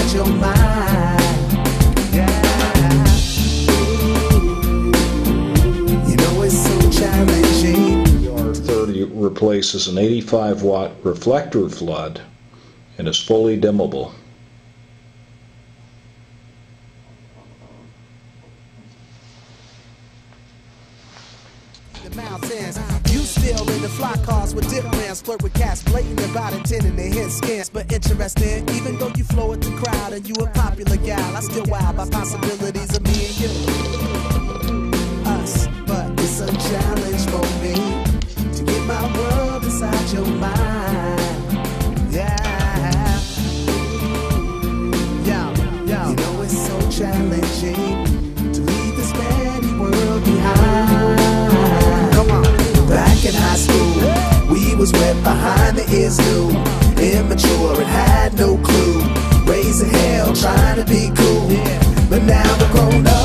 inside your mind. Yeah. You know it's so challenging. BR30 replaces an 85-watt reflector flood and is fully dimmable. The mountains, you still in the fly cars with dip brands, flirt with cats, blatant about intending to hit skins. But interesting, even though you flow with the crowd and you a popular gal, I still wild by possibilities of me and you, us. But it's a challenge for me to get my world inside your mind. Yeah, you know it's so challenging to leave this petty world behind. Back in high school, we was wet behind the ears new, immature and had no clue, raising hell trying to be cool. But now we're grown up.